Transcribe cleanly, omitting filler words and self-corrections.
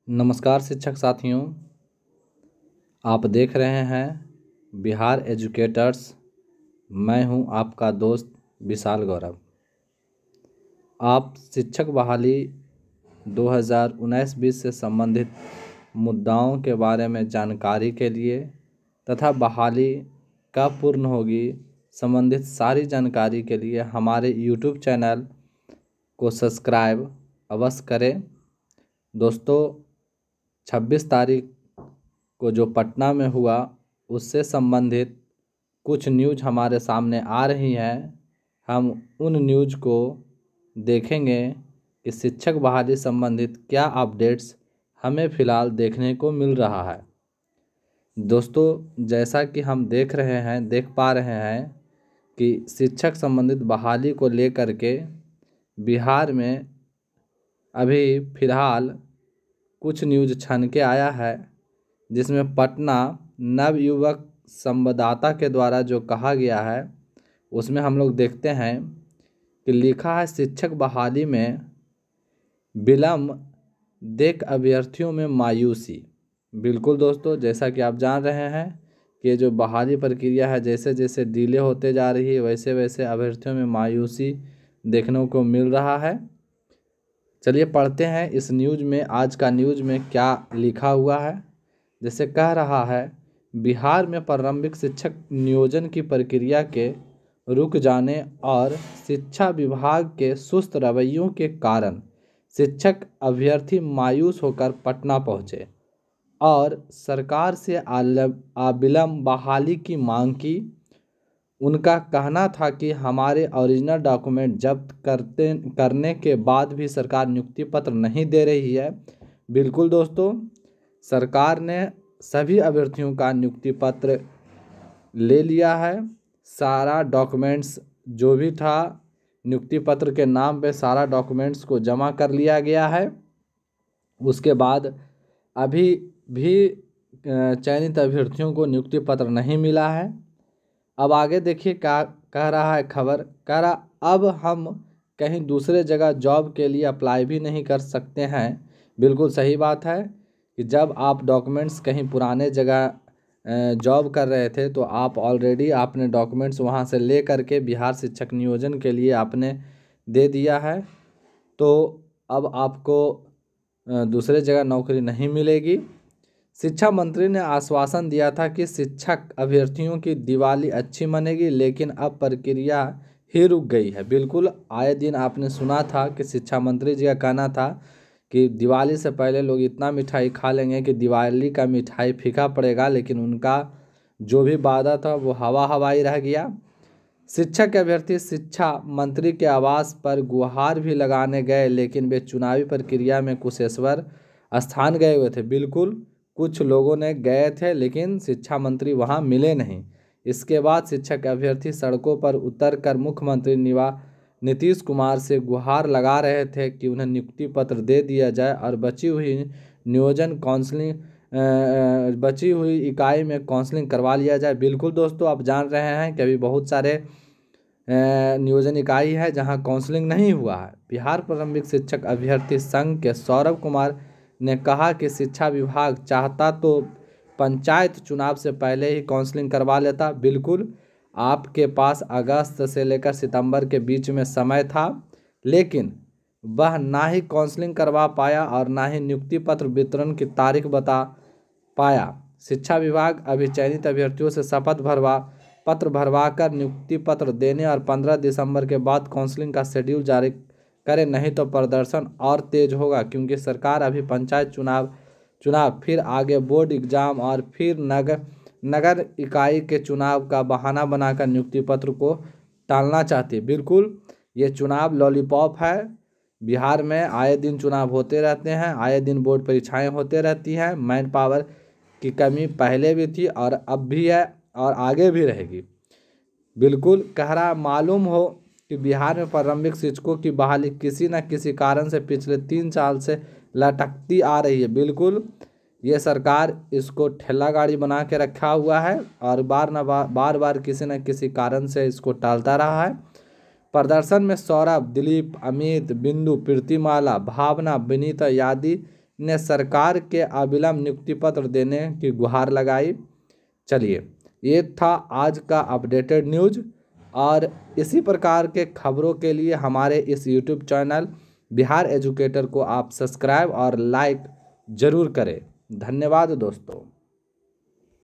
नमस्कार शिक्षक साथियों, आप देख रहे हैं बिहार एजुकेटर्स। मैं हूं आपका दोस्त विशाल गौरव। आप शिक्षक बहाली 2019-20 से संबंधित मुद्दाओं के बारे में जानकारी के लिए तथा बहाली कब पूर्ण होगी संबंधित सारी जानकारी के लिए हमारे YouTube चैनल को सब्सक्राइब अवश्य करें। दोस्तों, 26 तारीख को जो पटना में हुआ उससे संबंधित कुछ न्यूज़ हमारे सामने आ रही हैं। हम उन न्यूज़ को देखेंगे कि शिक्षक बहाली संबंधित क्या अपडेट्स हमें फ़िलहाल देखने को मिल रहा है। दोस्तों, जैसा कि हम देख पा रहे हैं कि शिक्षक संबंधित बहाली को लेकर के बिहार में अभी फ़िलहाल कुछ न्यूज़ छन के आया है, जिसमें पटना नवयुवक संवाददाता के द्वारा जो कहा गया है उसमें हम लोग देखते हैं कि लिखा है शिक्षक बहाली में विलम्ब देख अभ्यर्थियों में मायूसी। बिल्कुल दोस्तों, जैसा कि आप जान रहे हैं कि जो बहाली प्रक्रिया है जैसे जैसे डिले होते जा रही है वैसे वैसे अभ्यर्थियों में मायूसी देखने को मिल रहा है। चलिए पढ़ते हैं इस न्यूज़ में, आज का न्यूज़ में क्या लिखा हुआ है। जैसे कह रहा है, बिहार में प्रारंभिक शिक्षक नियोजन की प्रक्रिया के रुक जाने और शिक्षा विभाग के सुस्त रवैयों के कारण शिक्षक अभ्यर्थी मायूस होकर पटना पहुंचे और सरकार से अविलंब बहाली की मांग की। उनका कहना था कि हमारे ओरिजिनल डॉक्यूमेंट जब्त करने के बाद भी सरकार नियुक्ति पत्र नहीं दे रही है। बिल्कुल दोस्तों, सरकार ने सभी अभ्यर्थियों का नियुक्ति पत्र ले लिया है। सारा डॉक्यूमेंट्स जो भी था नियुक्ति पत्र के नाम पे सारा डॉक्यूमेंट्स को जमा कर लिया गया है। उसके बाद अभी भी चयनित अभ्यर्थियों को नियुक्ति पत्र नहीं मिला है। अब आगे देखिए क्या कह रहा है खबर। कह रहा अब हम कहीं दूसरे जगह जॉब के लिए अप्लाई भी नहीं कर सकते हैं। बिल्कुल सही बात है कि जब आप डॉक्यूमेंट्स कहीं पुराने जगह जॉब कर रहे थे तो आप ऑलरेडी आपने डॉक्यूमेंट्स वहां से ले करके बिहार शिक्षक नियोजन के लिए आपने दे दिया है, तो अब आपको दूसरे जगह नौकरी नहीं मिलेगी। शिक्षा मंत्री ने आश्वासन दिया था कि शिक्षक अभ्यर्थियों की दिवाली अच्छी मनेगी, लेकिन अब प्रक्रिया ही रुक गई है। बिल्कुल, आए दिन आपने सुना था कि शिक्षा मंत्री जी का कहना था कि दिवाली से पहले लोग इतना मिठाई खा लेंगे कि दिवाली का मिठाई फीका पड़ेगा, लेकिन उनका जो भी वादा था वो हवाई रह गया। शिक्षक अभ्यर्थी शिक्षा मंत्री के आवास पर गुहार भी लगाने गए, लेकिन वे चुनावी प्रक्रिया में कुशेश्वर स्थान गए हुए थे। बिल्कुल, कुछ लोगों ने गए थे लेकिन शिक्षा मंत्री वहां मिले नहीं। इसके बाद शिक्षक अभ्यर्थी सड़कों पर उतरकर मुख्यमंत्री नीतीश कुमार से गुहार लगा रहे थे कि उन्हें नियुक्ति पत्र दे दिया जाए और बची हुई इकाई में काउंसलिंग करवा लिया जाए। बिल्कुल दोस्तों, आप जान रहे हैं कि अभी बहुत सारे नियोजन इकाई है जहां काउंसलिंग नहीं हुआ है। बिहार प्रारंभिक शिक्षक अभ्यर्थी संघ के सौरभ कुमार ने कहा कि शिक्षा विभाग चाहता तो पंचायत चुनाव से पहले ही काउंसलिंग करवा लेता। बिल्कुल, आपके पास अगस्त से लेकर सितंबर के बीच में समय था, लेकिन वह ना ही काउंसलिंग करवा पाया और ना ही नियुक्ति पत्र वितरण की तारीख बता पाया। शिक्षा विभाग अभी चयनित अभ्यर्थियों से शपथ पत्र भरवाकर नियुक्ति पत्र देने और 15 दिसंबर के बाद काउंसलिंग का शेड्यूल जारी करे, नहीं तो प्रदर्शन और तेज होगा, क्योंकि सरकार अभी पंचायत चुनाव फिर आगे बोर्ड एग्जाम और फिर नगर इकाई के चुनाव का बहाना बनाकर नियुक्ति पत्र को टालना चाहती है। बिल्कुल, ये चुनाव लॉलीपॉप है। बिहार में आए दिन चुनाव होते रहते हैं, आए दिन बोर्ड परीक्षाएं होते रहती हैं। मैन पावर की कमी पहले भी थी और अब भी है और आगे भी रहेगी। बिल्कुल, कह रहा मालूम हो कि बिहार में प्रारंभिक शिक्षकों की बहाली किसी न किसी कारण से पिछले 3 साल से लटकती आ रही है। बिल्कुल, ये सरकार इसको ठेला गाड़ी बना के रखा हुआ है और बार बार किसी न किसी कारण से इसको टालता रहा है। प्रदर्शन में सौरभ, दिलीप, अमित, बिंदु, प्रीतिमाला, भावना, विनीता आदि ने सरकार के अविलंब नियुक्ति पत्र देने की गुहार लगाई। चलिए, ये था आज का अपडेटेड न्यूज, और इसी प्रकार के खबरों के लिए हमारे इस यूट्यूब चैनल बिहार एजुकेटर को आप सब्सक्राइब और लाइक ज़रूर करें। धन्यवाद दोस्तों।